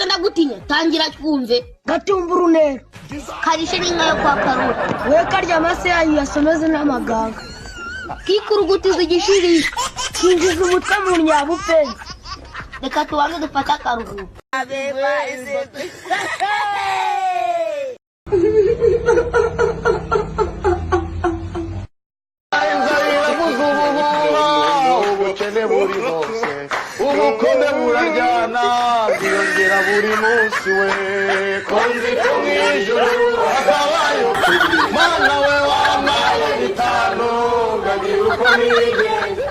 ndagutinya tangira twumve gatumbura unero karishe n'inka yo kwa Karoli we karya amase yayo yasomeze n'amaganga kikurugutiza igishirira kinjiza umutwe mu nyabupenzi reka tubanze dufate akaruhuko ubukunde burajyana bwiyongera buri munsi we konzi ko mw'ijuru hakabayo mana we wamaye bitanu ngagira uko nigenza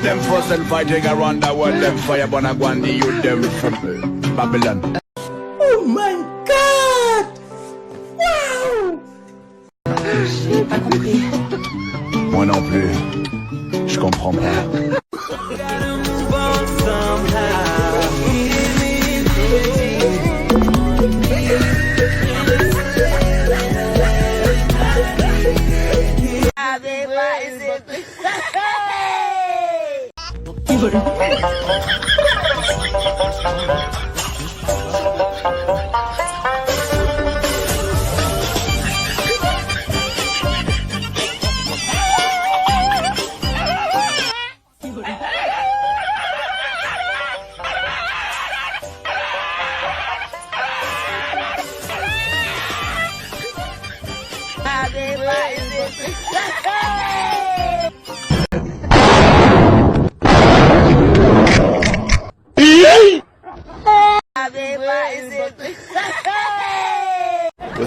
Them fuss and fighting around the world, them fire burn go and the youth them from Babylon. Oh my God! Wow! J'ai pas compris. Moi non plus, je comprends pas.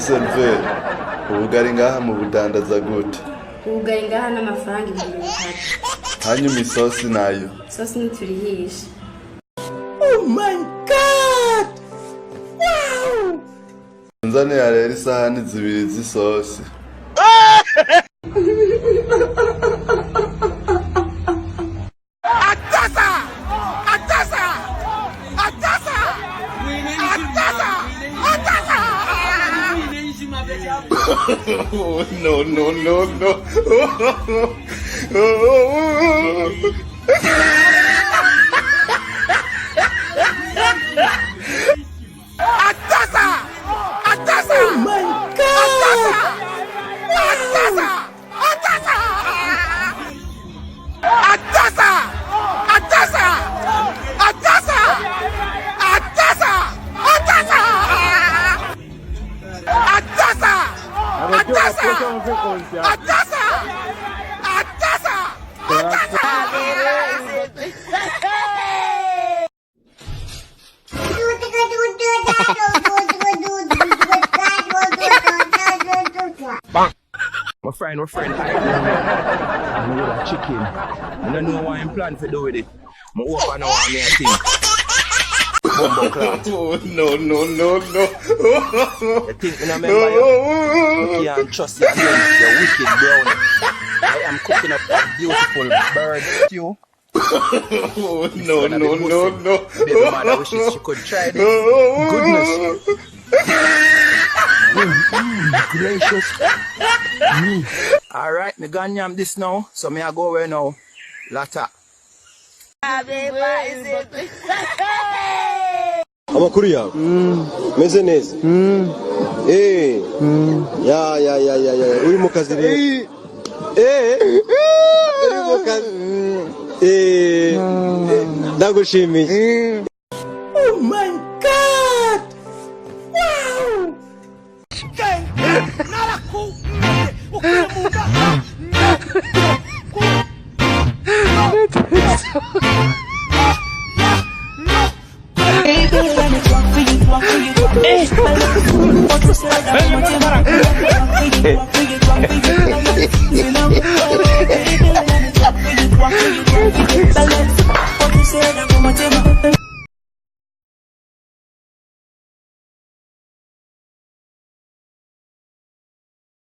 Selve ubugari ngaha mu budandaza gute ubugari ngaha n'amafaranga 300 hanyuma isosi nayo sosi nturihisha. Oh my God! Wow! nzane ya rero isahani 2 z'isosi no. Atasa! Oh my God! Atasa! find a friend I know with a chicken. I don't know what I'm planning to do with it. I open now and I think. Bumbo clout. Oh, no. You think me not remember you? You can't trust you again. You wicked brownie. I am cooking up a beautiful bird stew. Oh, no. Baby mother wishes she could try this. Goodness. Gracious me. Alright, me gonna yam this now. So me I go away now. Later. Amakuru yawe meze neza ya uri mu kazi rero uri mu kazi ndagushimiye. Oh my God! Wow!